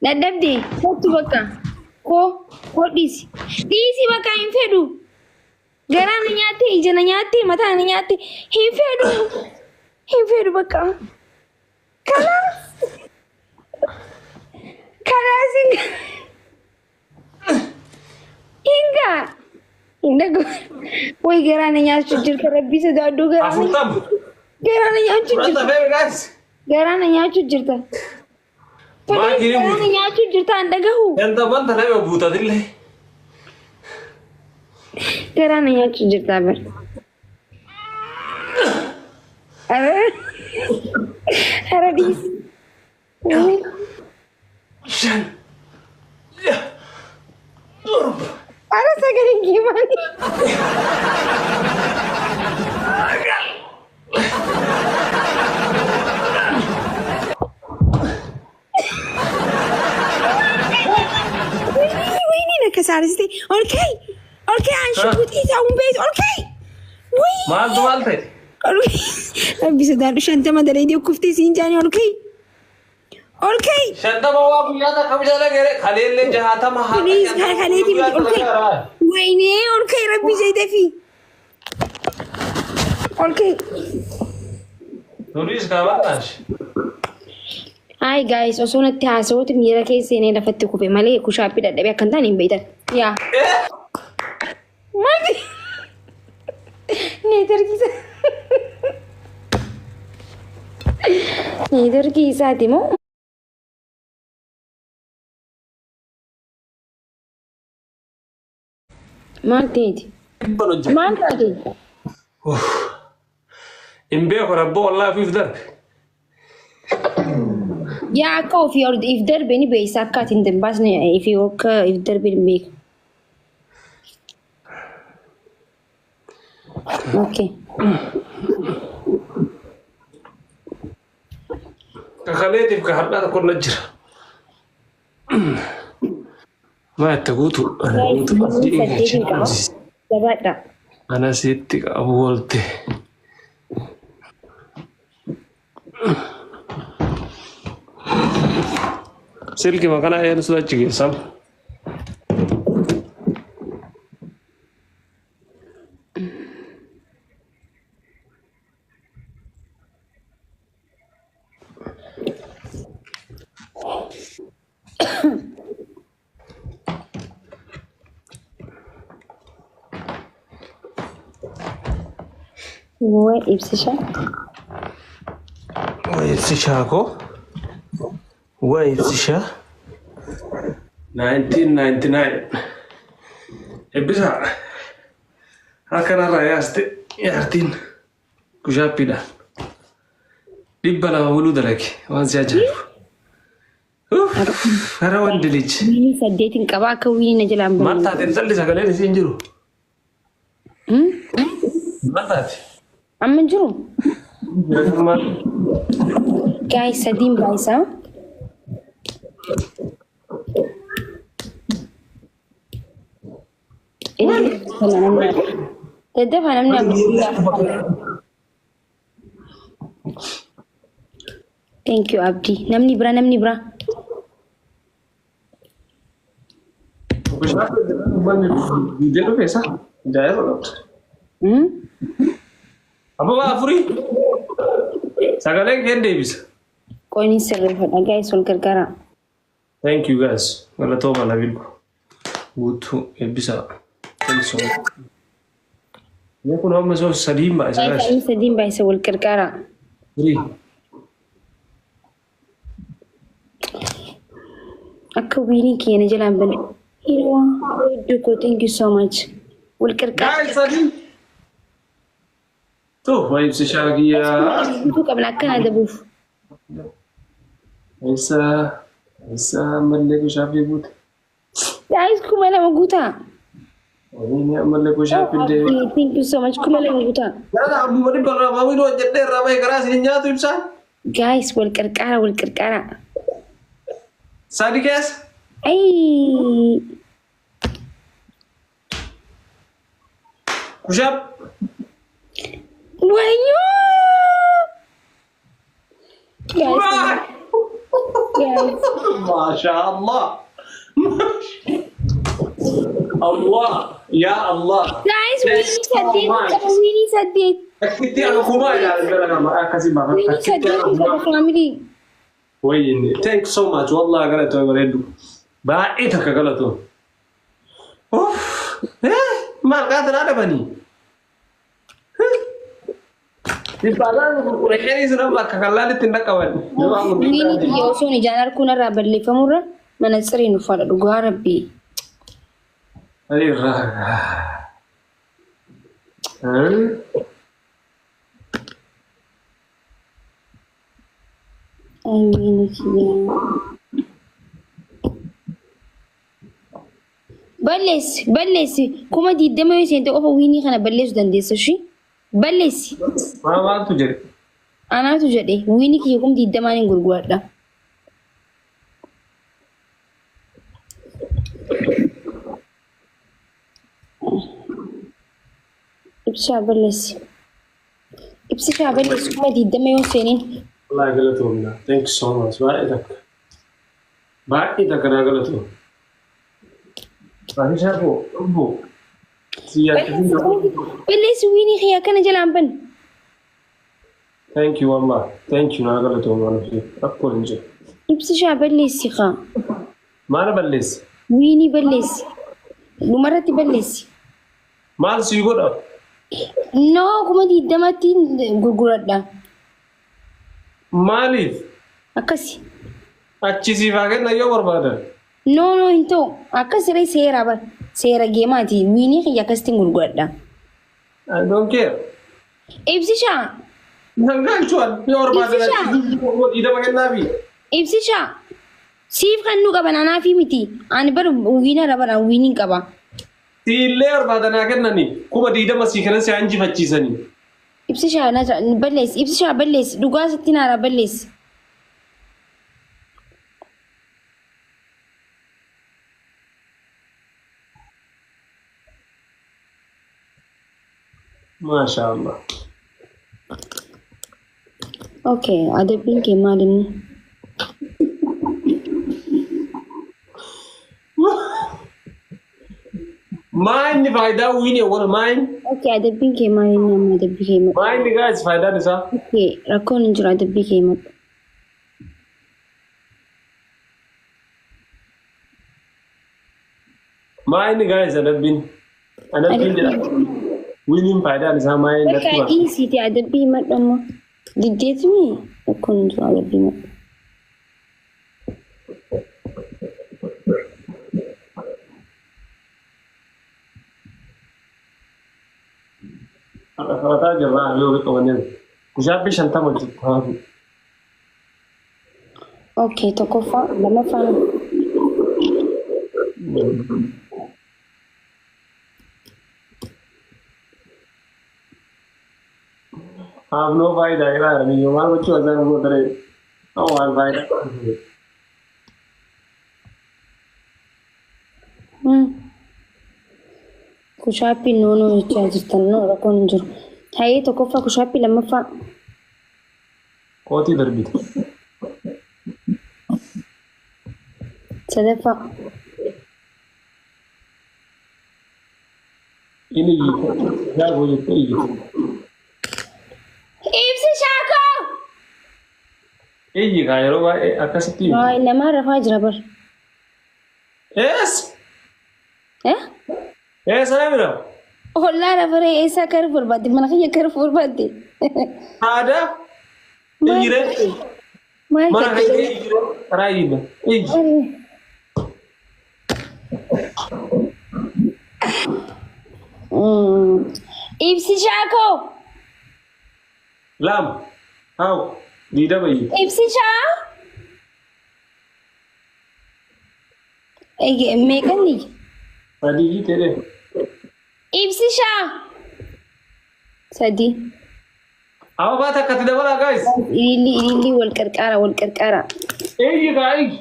Dadhabde kottu bakka ko hodhisi dhiisi bakka hin fedhu garaan nyaatti ijana nyaatti mataan nyaatti hin fedhu bakka kalaas inga indago way garaan nyaachuu jirta rabbi sodaadhu garaan nyaachuu jirta Makii ni nyaachuu jirta andagahu. Yanta banta na buuta dille. Garaan nyaachuu jirta bar. Aradis. Shan. Ya. Turba. Ara sagaling gimana? Kesaristi, okay, I'm sure with it on base, okay. Malte. Bisa dar shanta madare dio kufti sinjani, okay. Shanta bawa punya tak kami jalan kere, kalian le jahata mahal. Please, kalian itu okay. Wayne, okay, Rabbi Zaidafi. Okay. Nulis kawan nas. Hi guys, also na tiasa wote mira ke sene da fatte ku be male ku shafi da dabe kan tani bai da ya mali ne darki sa timo Maltiti Imbe ko rabbo wallahi fi dar Yeah, coffee or if there be any base, I cut in the basne if you work if there be big. Okay. Kakaletif ka hadda ko najira. Ma tagutu. Ana sitti ka abulte. Silki makana ayan sudah cigi sam. Where ibsisha? Where ibsisha ko? Where ibsisha? 1999. Ibsisha. Akana rayaste yartin kushapida. Dibbala wulu dalaki wansi ajabu. Ara wandilich. Ini sadetin qaba ka wini na jalan ba. Mata ten salli sagale ni sinjiru. Mata. Amman jiru. Guys, sadim baisa. Thank you, Abdi. Namni bra. Video pesa? Jaya lo. Apa Afri? Sagale kende bisa. Kau ini sering pada guys, soal kerja. Thank you guys. Kalau tahu malah bil. Butuh bisa. Thanks so much. Ya pun orang masuk sedih mbak. Saya sedih mbak soal kerja. Free. Aku ini kian jalan balik. Irwa, Duko, thank you so much. Soal kerja. Guys, sedih. Tuh, ibsisha lagi ya. Itu kebenakan ada buf. Isa malle ko shafi but. Guys, kumala maguta. Ini malle ko shafi de. Thank you so much. Kumala maguta. Kada abu mari balra mami do jette ramai karas ninya tu ibsa. Guys, wal karkara. Sadi kes? Ay. Kushap. Wayo. Guys. Guys, ما شاء الله الله يا الله guys, Winnie Sadid. أكيد أنا كمان أنا ما أكاسي ما Winnie Sadid is a family. وين thank so much والله قلت أقول بعيتك قلته أوف ما قادر أنا بني Dipakai kurangnya sudah kakalan ditindak kawan. Winnie yoso ni janar kuna rabali famura mana sering ufada dugwa rabbi. Ayo raga. Winnie kiya. Balles kuma di dama yoso ente ofa Winnie kana balles dan desa shi. Balles. Mana tu jadi? Ana tu jadi Winnie kiya kum di dama ni gurguada. Ibsisha balles kuma di dama yoso ni. Allah galatu na. Thank you so much. Baik tak kena galatu. Baik siapa? Ibu. Siapa? Balles Winnie kiya kana jalan. Thank you Allah. Thank you na galatu mana fi. Aku inje. Ibsisha balles kha. Mana balles? Winnie balles. Lumarati balles. Mal sigur. No, kuma di damati gurguradda. Malif. Akasi. अच्छी सी वागे नहीं हो बर्बाद है No, into. Akasi rai sera ba. Sera gemati. Winnie kiya kasting gurguradda. I don't care Ibsisha. नंगा चुन ये और बात है वो इधर मगन ना भी Ibsisha. Siif kannu qaba nana fi miti. Ani bar winner raba winning qaba. तीले और बात ना करना नहीं कुछ इधर मत सीखने से अंजी बच्ची Sunny Ibsisha na balles. Ibsisha balles. Duga saktina ra balles. माशाअल्लाह Okay, ada pinky madam. Mine फायदा हुई नहीं और mine Okay, ada pinky madam. Ada pinky madam. Mine निकाह इस फायदा निसा Okay, rakon njura ada pinky madam. Mine निकाह इस अदबिन जरा winning फायदा निसा mine Mereka isi dia ada pinky madam. Did me? Rakon njura ada pinky madam. आता जरा लोग तो बने कुछ आप भी शंता मत हाँ Okay, toko fa lama fa. आप नो भाई जाएगा नहीं हमारे बच्चों अचानक वो तरह हमारे भाई Kushapi nono charge no rakon njura. Hai toko fa kushapi lama fa. कौन सी दरबी Sadafa. ini ya boleh pergi Ibsisha ko. ये गायरों का आकाश की Hai lama rafa jrabar. S Eh? S है मेरा Holla rafare esa kar furbadi mana kaya kar furbadi. ada ये रे Mai mana ka. है ये राई में ये Ibsisha ko. लाम आओ लीडर भाई Ibsisha. Ege mekani. अभी ये तेरे Ibsisha. Sadi. आओ बात है कति दबला गाइस Ili wal karkara. ये गाइस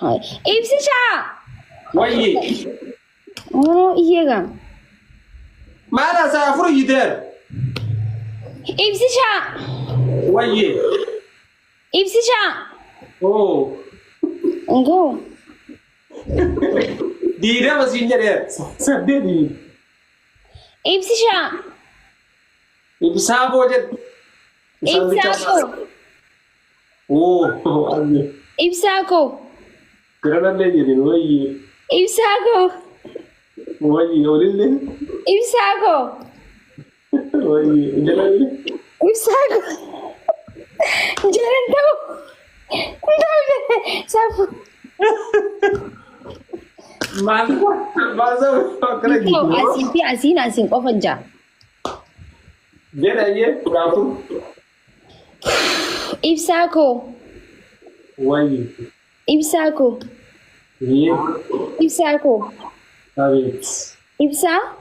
Hai. Ibsisha. वही Oh iya ga. मारा साफर इधर Ibsisha. वही Ibsisha. ओ Go. Dira masih jadi. Sedih ni. Ibsisha. Ibsa boleh. Ibsako. Oh, anjir. Ibsako. Kerana dia jadi woi. Ibsako. Woi, orang ni. Ibsako. Woi, jalan ni. Ibsako. Jalan tahu. Tahu je. Sapu. Masa kerja gitu. Asin kau kerja. Dia aja berapa? Ibsako. Woi. Ibsako. Iya. Ibsako. Habis. Ibsa.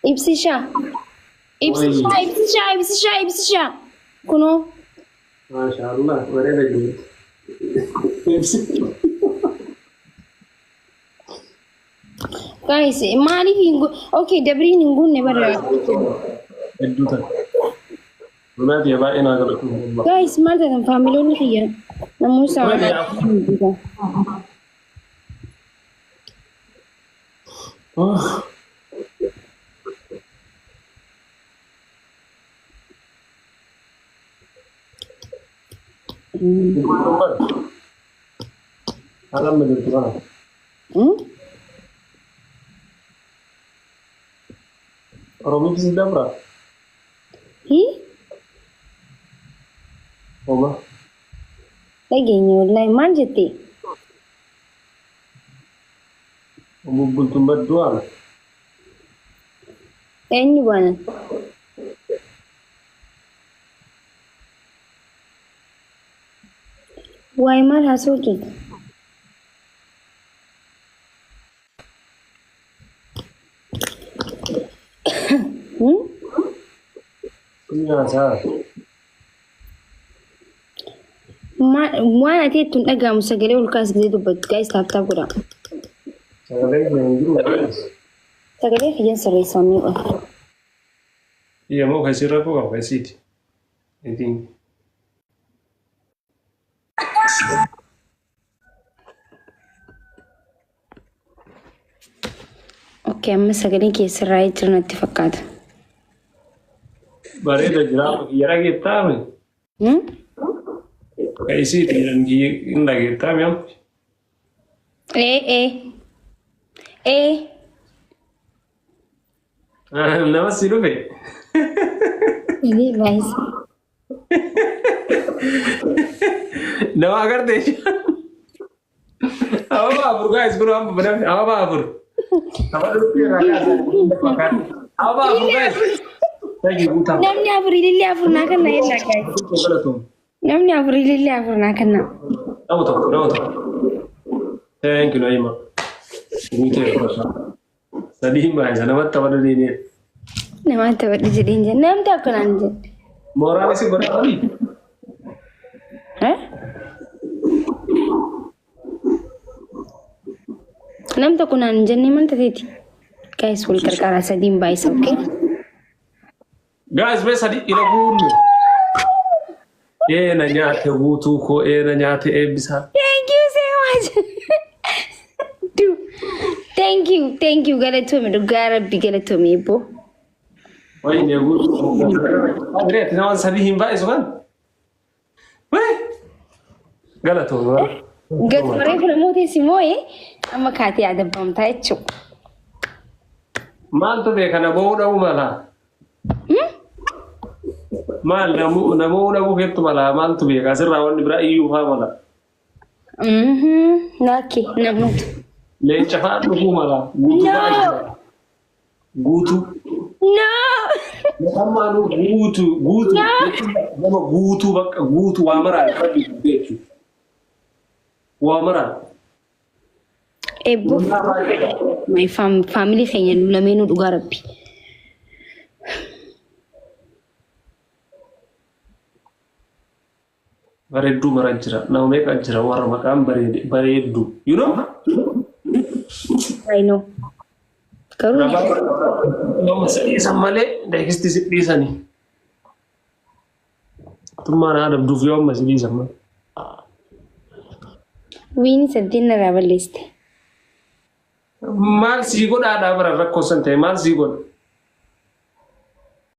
Ibsisha. Ibsisha. Kuno. Masya Allah, boleh lagi. Guys, mari hingu. Okay, debri hingu never. Edutan. Mana dia baik nak kalau. Guys, mari dalam family ni kaya. Namun sama. Oh. Alam menentukan. Romi bisa berapa? Apa? Lagi nyulai manjati. Bubul tumbat dua. Any one. Why mal hasuki? Iya sah. Mana ti tun daga musagale ulkas gido but guys tap gura. Sagale yang dulu. Sagale kian sarai sami. Iya mau kasih rapu kau kasih. Ini. Okay, amma sagale ke sarai tirnati fakkat. Bare da jira yara kita me. Kasih tiran ki inda kita me. Nama siru be. Ini guys. Nama agar deh. Apa abur guys, guru apa benar? Apa abur? Apa dulu rakyat? Apa abur guys? Namni aburi lili abur nak na yalla guys. Namni aburi lili abur nak na. Tahu. Thank you Naima. Ini tu prasa. Tadi mbak nama tahu ni. Nama tahu di jadi nama tahu kan anje. Moral sih berapa ni? Nama tahu kan anje ni mana tadi? Guys, full kerja sadim baik okay? Guys, best tadi ina bulu. Nanya te butu ko nanya te bisa. Thank you so much. Thank you. Gara bigala to me bo. Wai ne butu. Adre tina sadi himba iso kan? Weh. Gala to ba. Gat mare fula moti simoye amma kati ada bam ta echo. Mal to be kana bo da umala. Mal namu kettu mala mal to be kasir rawan ibra iyu ha mala. Naki namut. Le chafa to mala. Gutu. No. Amma no gutu. Nama gutu bakka gutu wa mara rabi bechu. Wa mara. Ebo. My family kenya nula menu dugarapi. Baredu maranjira. Now make anjira war makam baredu. You know? I know. Karu. No masali samale da histi bisa ni. Tumara ada du vyo masali sama. Wiini saddeet irraa balleessite. Maal sii godhaa dhaabara rakkoo san ta'e maal sii godha?